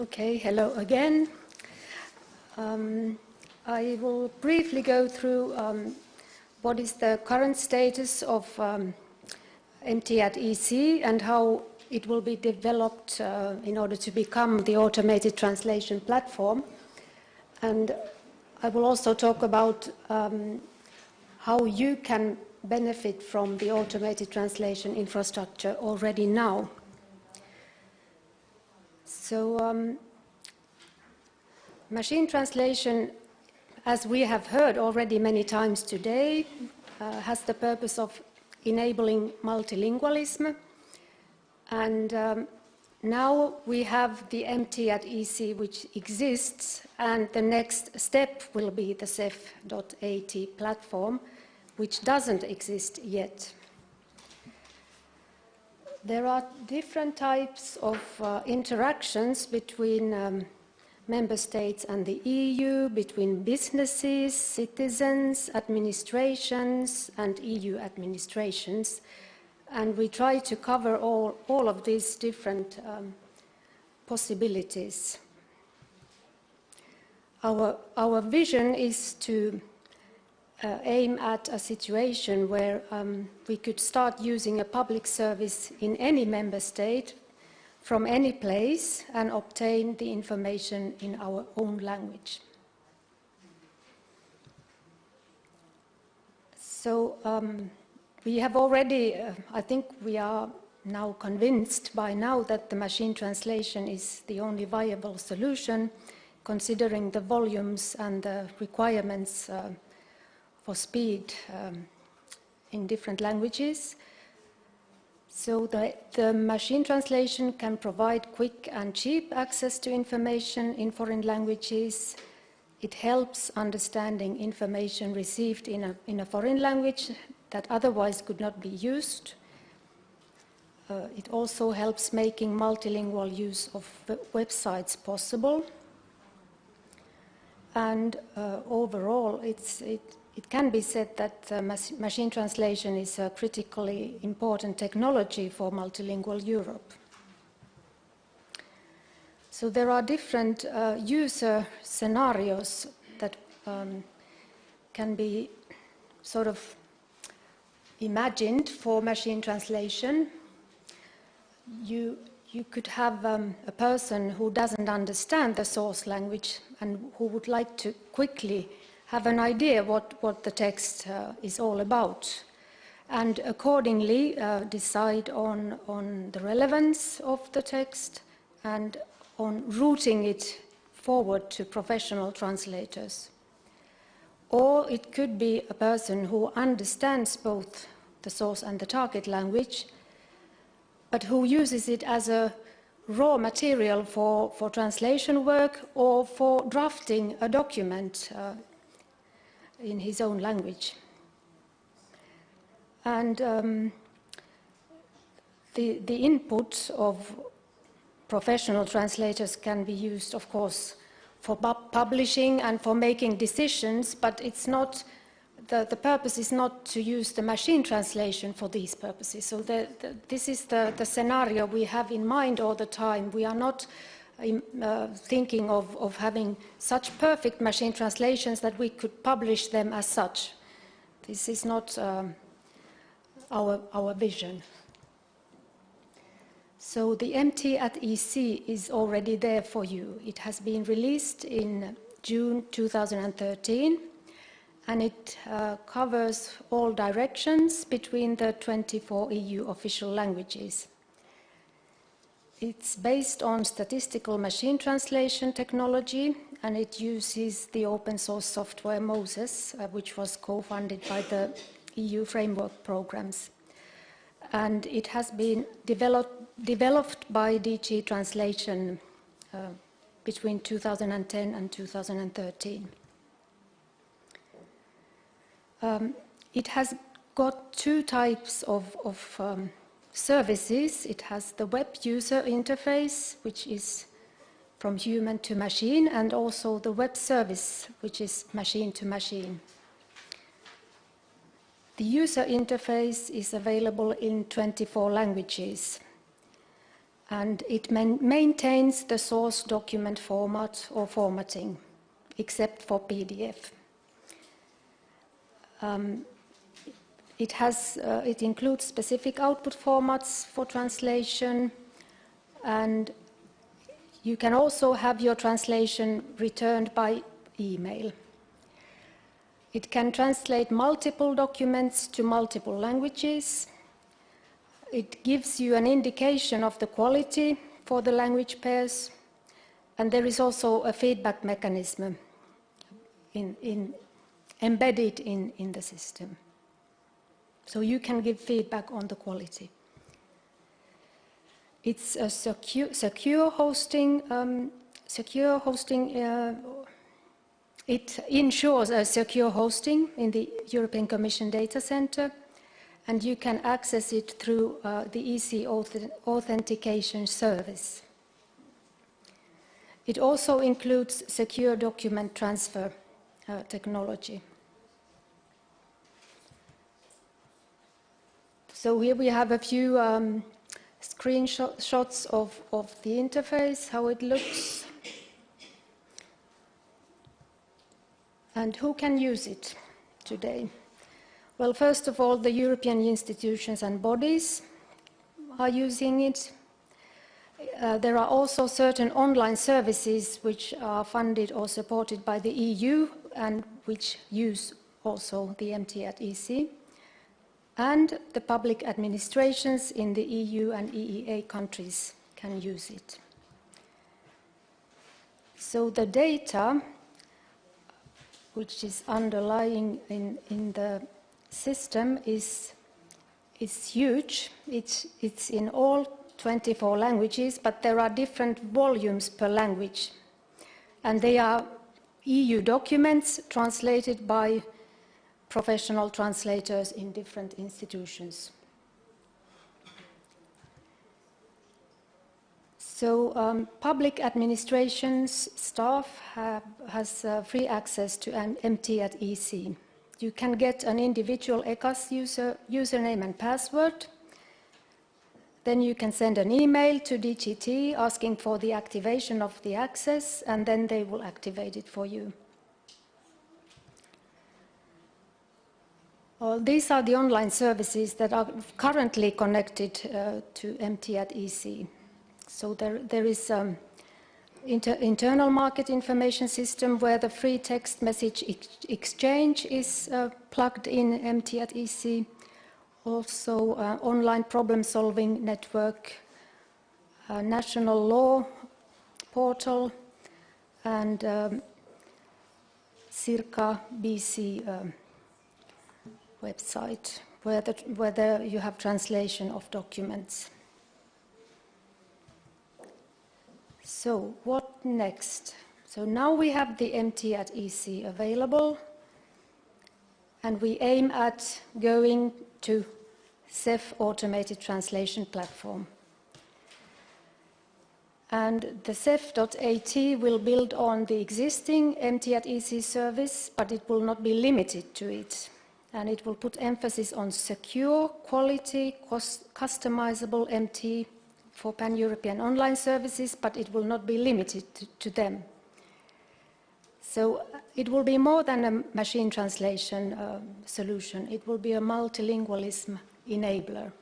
Okay, hello again. I will briefly go through what is the current status of MTEC and how it will be developed in order to become the automated translation platform. And I will also talk about how you can benefit from the automated translation infrastructure already now. So, machine translation, as we have heard already many times today, has the purpose of enabling multilingualism. And now we have the MTEC, which exists, and the next step will be the CEF.AT platform, which doesn't exist yet. There are different types of interactions between member states and the EU, between businesses, citizens, administrations, and EU administrations. And we try to cover all of these different possibilities. Our vision is to aim at a situation where we could start using a public service in any member state from any place and obtain the information in our own language. So we have already, I think we are now convinced by now that the machine translation is the only viable solution, considering the volumes and the requirements for speed in different languages. So the machine translation can provide quick and cheap access to information in foreign languages. It helps understanding information received in a foreign language that otherwise could not be used. It also helps making multilingual use of websites possible. And overall, it can be said that machine translation is a critically important technology for multilingual Europe. So there are different user scenarios that can be sort of imagined for machine translation. You could have a person who doesn't understand the source language and who would like to quickly have an idea what the text is all about, and accordingly decide on the relevance of the text and on routing it forward to professional translators. Or it could be a person who understands both the source and the target language, but who uses it as a raw material for translation work or for drafting a document in his own language. And the input of professional translators can be used, of course, for publishing and for making decisions, but it's not, the purpose is not to use the machine translation for these purposes. So this is the scenario we have in mind all the time. We are not thinking of having such perfect machine translations that we could publish them as such. This is not our vision. So the MTEC is already there for you. It has been released in June 2013, and it covers all directions between the 24 EU official languages. It's based on statistical machine translation technology, and it uses the open source software Moses, which was co-funded by the EU framework programs. And it has been developed by DG Translation between 2010 and 2013. It has got two types of services. It has the web user interface, which is from human to machine, and also the web service, which is machine to machine. The user interface is available in 24 languages, and it maintains the source document format or formatting, except for PDF. It includes specific output formats for translation, and you can also have your translation returned by email. It can translate multiple documents to multiple languages. It gives you an indication of the quality for the language pairs, and there is also a feedback mechanism embedded in the system. So you can give feedback on the quality. It's a secure hosting. It ensures a secure hosting in the European Commission data center, and you can access it through the EC authentication service. It also includes secure document transfer technology. So here we have a few screenshots of the interface, how it looks. And who can use it today? Well, first of all, the European institutions and bodies are using it. There are also certain online services which are funded or supported by the EU and which use also the MTEC. And the public administrations in the EU and EEA countries can use it. So the data which is underlying in the system is huge. It's in all 24 languages, but there are different volumes per language. And they are EU documents translated by professional translators in different institutions. So public administrations staff has free access to an MTEC. You can get an individual ECAS username and password. Then you can send an email to DGT asking for the activation of the access, and then they will activate it for you. Well, these are the online services that are currently connected to MTEC. So there is internal market information system where the free text message exchange is plugged in MTEC. Also online problem-solving network, national law portal, and Circa BC website where you have translation of documents. So what next? So now we have the MTEC available, and we aim at going to CEF automated translation platform. And the CEF.AT will build on the existing MTEC service, but it will not be limited to it. And it will put emphasis on secure, quality, customizable MT for pan-European online services, but it will not be limited to them. So it will be more than a machine translation solution. It will be a multilingualism enabler.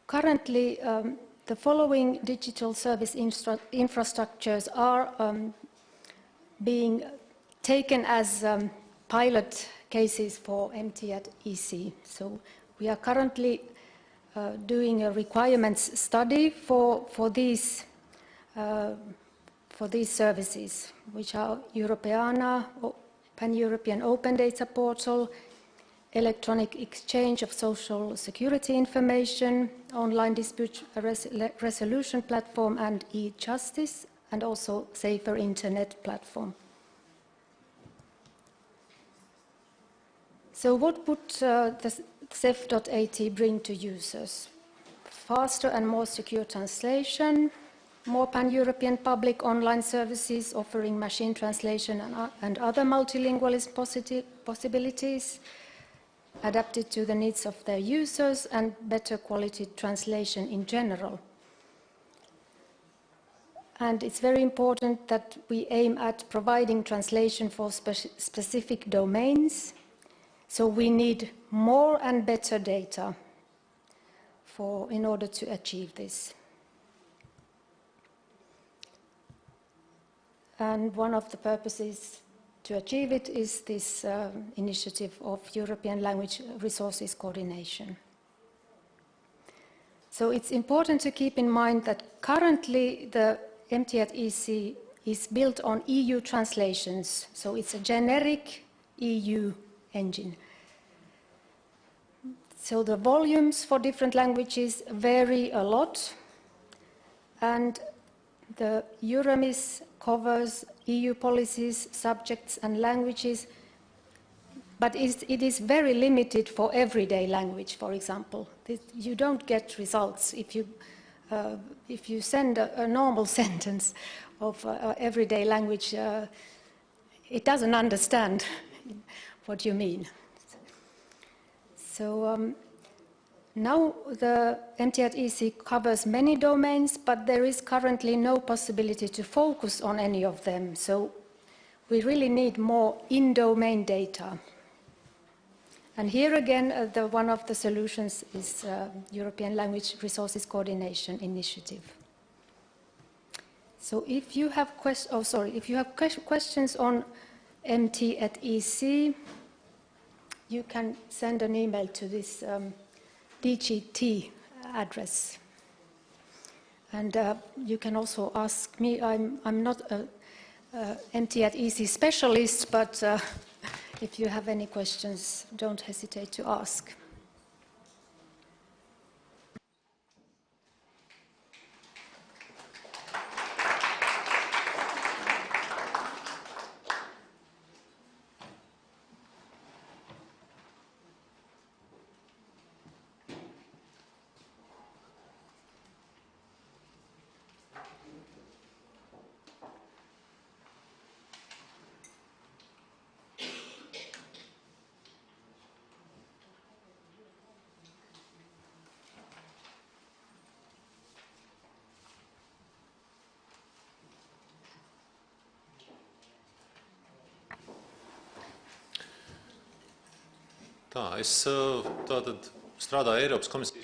Currently, the following digital service infrastructures are being taken as pilot cases for MTEC. So we are currently doing a requirements study for these services, which are Europeana, Pan-European Open Data Portal, electronic exchange of social security information, online dispute resolution platform, and e-justice, and also safer internet platform. So what would the CEF.AT bring to users? Faster and more secure translation, more pan-European public online services offering machine translation and other multilingualism possibilities, adapted to the needs of their users, and better quality translation in general. And it's very important that we aim at providing translation for specific domains. So we need more and better data in order to achieve this. And one of the purposes to achieve it is this initiative of European Language Resources Coordination. So it's important to keep in mind that currently the MTEC is built on EU translations, so it's a generic EU engine. So the volumes for different languages vary a lot, and the EUREMIS covers EU policies, subjects and languages, but it is very limited for everyday language, for example. You don't get results if you send a normal sentence of everyday language, it doesn't understand what you mean. So now the MTEC covers many domains, but there is currently no possibility to focus on any of them. So we really need more in-domain data. And here again, one of the solutions is European Language Resources Coordination Initiative. So if you have questions on MTEC, you can send an email to this DGT address. And you can also ask me. I'm not a MTEC specialist, but if you have any questions, don't hesitate to ask.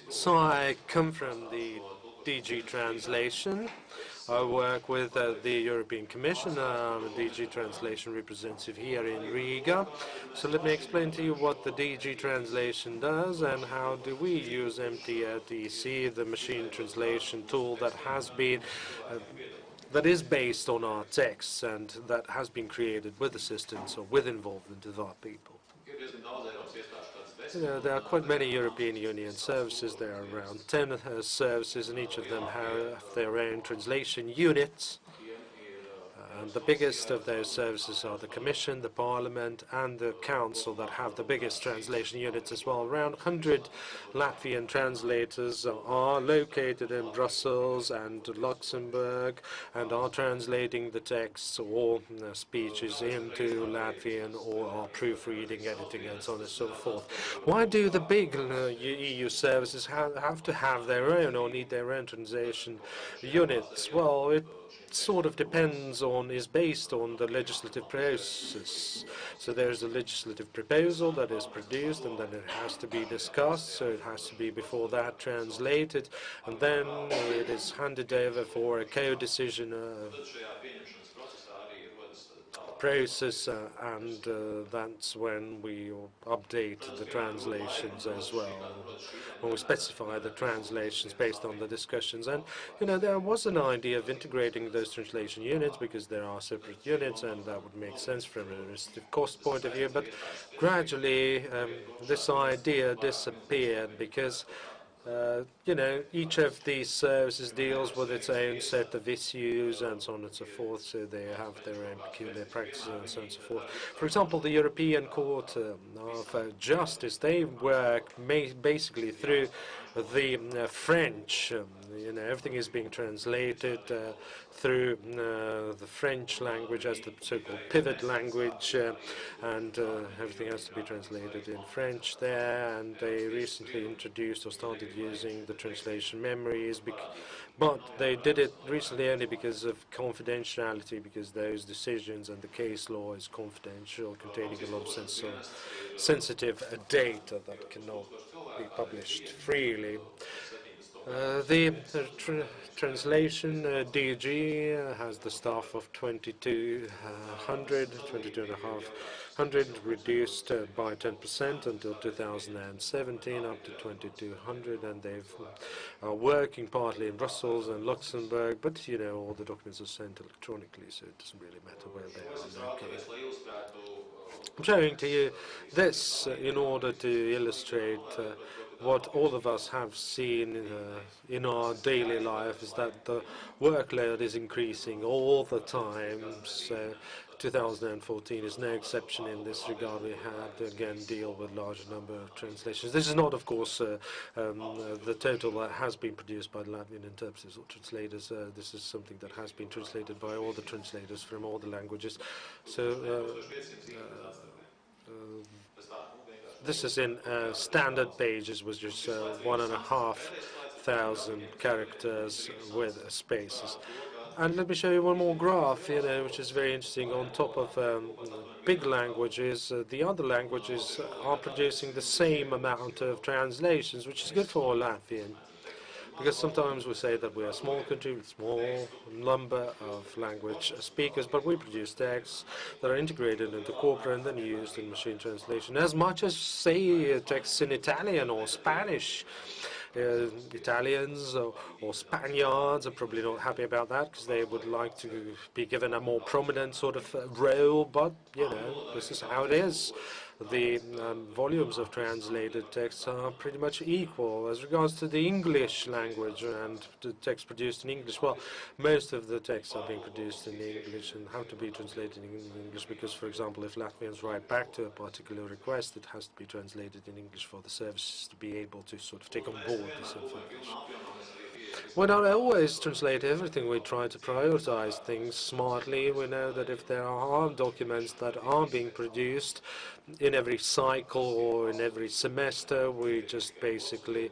So I come from the DG Translation. I work with the European Commission. I'm a DG Translation representative here in Riga. So let me explain to you what the DG Translation does and how do we use MTEC, the machine translation tool that has been that is based on our texts and that has been created with assistance or with involvement of our people. There are quite many European Union services. There are around 10 services, and each of them have their own translation units. And the biggest of those services are the Commission, the Parliament, and the Council that have the biggest translation units as well. Around 100 Latvian translators are located in Brussels and Luxembourg and are translating the texts or speeches into Latvian or are proofreading, editing, and so on and so forth. Why do the big EU services have to have their own or need their own translation units? Well, it sort of is based on the legislative process. So there's a legislative proposal that is produced and then it has to be discussed, so it has to be before that translated, and then it is handed over for a co-decision process, and that's when we update the translations as well, when we specify the translations based on the discussions. And, there was an idea of integrating those translation units because there are separate units, and that would make sense from an administrative cost point of view. But gradually, this idea disappeared because each of these services deals with its own set of issues and so on and so forth, so they have their own peculiar practices and so on and so forth. For example, the European Court of Justice, they work basically through the French. Everything is being translated through the French language as the so-called pivot language, and everything has to be translated in French there. And they recently introduced or started using the translation memories, but they did it recently only because of confidentiality, because those decisions and the case law is confidential, containing a lot of sensitive data that cannot be published freely. The translation DG has the staff of 2,200, 22,500, reduced by 10% until 2017, up to 2,200, and they've are working partly in Brussels and Luxembourg, but all the documents are sent electronically, so it doesn't really matter where they are located. I'm showing to you this in order to illustrate what all of us have seen in our daily life, is that the workload is increasing all the time. So 2014 is no exception in this regard. We had to again deal with a large number of translations. This is not, of course, the total that has been produced by the Latvian interpreters or translators. This is something that has been translated by all the translators from all the languages. So this is in standard pages, with just 1,500 characters with spaces. And let me show you one more graph, which is very interesting. On top of big languages, the other languages are producing the same amount of translations, which is good for Latvian. Because sometimes we say that we're a small country with small number of language speakers, but we produce texts that are integrated into corpora and then used in machine translation. As much as, say, texts in Italian or Spanish. Italians or Spaniards are probably not happy about that, because they would like to be given a more prominent sort of role, but, this is how it is. The volumes of translated texts are pretty much equal. As regards to the English language and the text produced in English, well, most of the texts are being produced in English and have to be translated in English because, for example, if Latvians write back to a particular request, it has to be translated in English for the services to be able to sort of take on board this information. We don't always translate everything. We try to prioritize things smartly. We know that if there are documents that are being produced in every cycle or in every semester, we just basically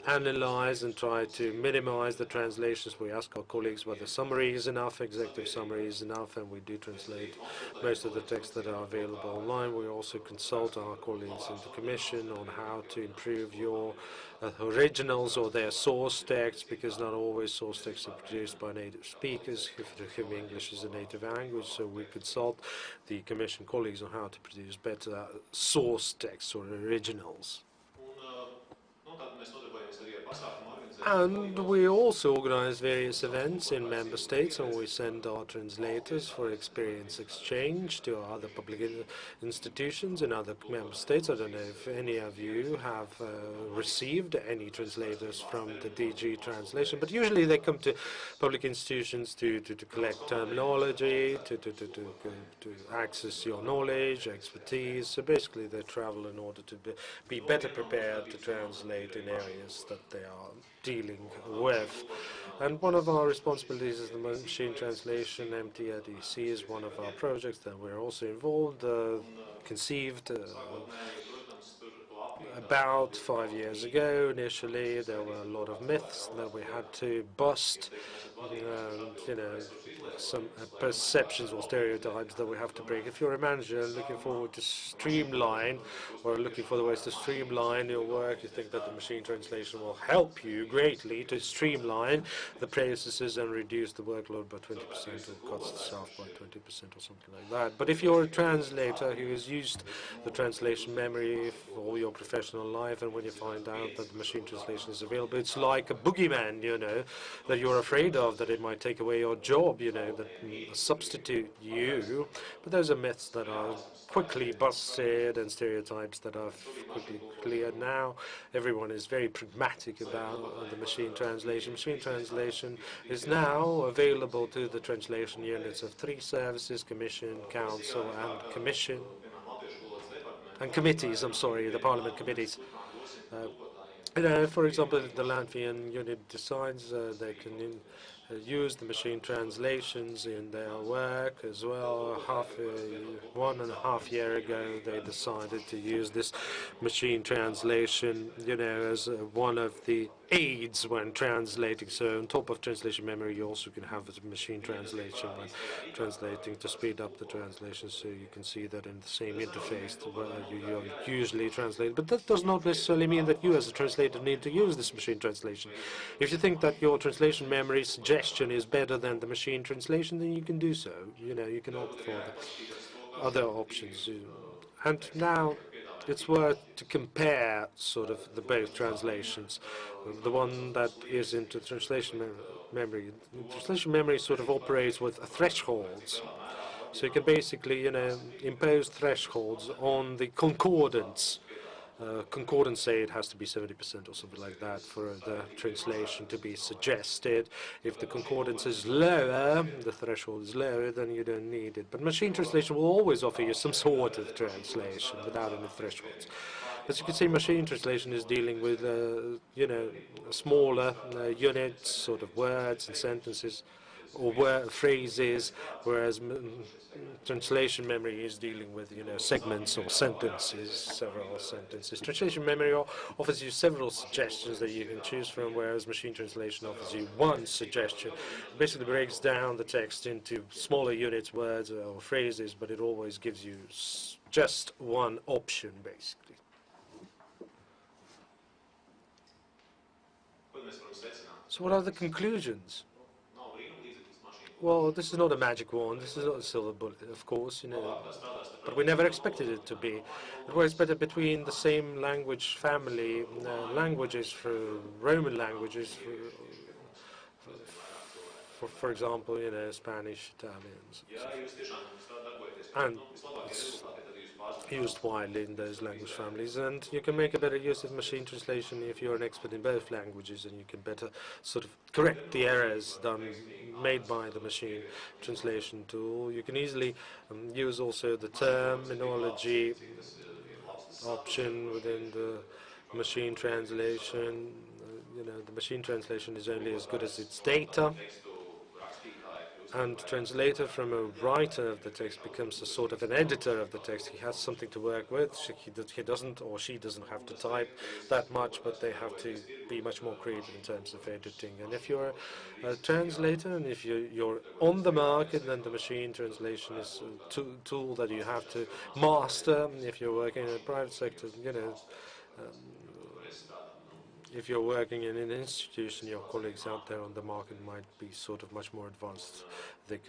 analyze and try to minimize the translations. We ask our colleagues whether summary is enough, executive summary is enough, and we do translate most of the texts that are available online. We also consult our colleagues in the Commission on how to improve your originals or their source texts, because not always source texts are produced by native speakers for whom English is a native language. So we consult the Commission colleagues on how to produce better source texts or originals. And we also organize various events in member states, and we send our translators for experience exchange to our other public institutions in other member states. I don't know if any of you have received any translators from the DG translation, but usually they come to public institutions to collect terminology, to access your knowledge, expertise. So basically they travel in order to be better prepared to translate in areas that they are dealing with. And one of our responsibilities is the machine translation. MTEC is one of our projects that we're also involved, conceived about 5 years ago. Initially, there were a lot of myths that we had to bust, and some perceptions or stereotypes that we have to break. If you're a manager looking forward to streamline, or looking for the ways to streamline your work, you think that the machine translation will help you greatly to streamline the processes and reduce the workload by 20% or cuts the staff by 20% or something like that. But if you're a translator who has used the translation memory for all your professional life, and when you find out that the machine translation is available, it's like a boogeyman, that you're afraid of, that it might take away your job, that substitute you. But those are myths that are quickly busted and stereotypes that are quickly cleared now. Everyone is very pragmatic about the machine translation. Machine translation is now available to the translation units of 3 services: Commission, Council, and Commission. And committees, I'm sorry, the Parliament committees. For example, if the Latvian unit decides they can use the machine translations in their work as well. 1.5 years ago, they decided to use this machine translation, as one of the aids when translating. So on top of translation memory, you also can have a machine translation when translating to speed up the translation. So you can see that in the same interface where you usually translate. But that does not necessarily mean that you as a translator need to use this machine translation. If you think that your translation memory suggestion is better than the machine translation, then you can do so. You can opt for the other options. And now it's worth to compare sort of the both translations. The one that is into translation memory. Translation memory sort of operates with thresholds. So you can basically, impose thresholds on the concordance. Concordance say it has to be 70% or something like that for the translation to be suggested. If the concordance is lower, the threshold is lower, then you don't need it. But machine translation will always offer you some sort of translation without any thresholds. As you can see, machine translation is dealing with, smaller units, sort of words and sentences, or phrases, whereas translation memory is dealing with, segments or sentences, several sentences. Translation memory offers you several suggestions that you can choose from, whereas machine translation offers you one suggestion. It basically breaks down the text into smaller units, words or phrases, but it always gives you just one option, basically. So what are the conclusions? Well, this is not a magic wand, this is not a silver bullet, of course, but we never expected it to be. It works better between the same language family, languages for Roman languages, for example, Spanish, Italian, and it's used widely in those language families, and you can make a better use of machine translation if you're an expert in both languages, and you can better sort of correct the errors made by the machine translation tool. You can easily use also the terminology option within the machine translation. The machine translation is only as good as its data. And translator from a writer of the text becomes a sort of an editor of the text. He has something to work with. He doesn't, or she doesn't have to type that much, but they have to be much more creative in terms of editing. And if you're a translator, and if you're on the market, then the machine translation is a tool that you have to master. If you're working in the private sector, if you're working in an institution, your colleagues out there on the market might be sort of much more advanced. They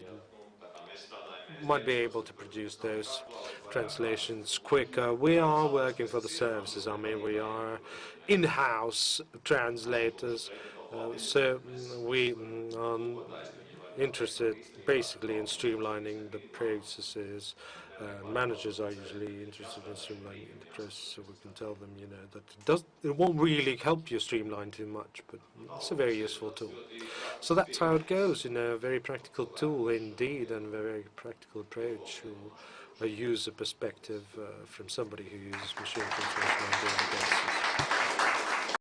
might be able to produce those translations quicker. We are working for the services. I mean, we are in-house translators, so we are interested basically in streamlining the processes. Managers are usually interested in streamlining the process, so we can tell them, that it won't really help you streamline too much, but it's a very useful tool. So that's how it goes, a very practical tool indeed, and a very practical approach to a user perspective from somebody who uses machine translation on a daily basis.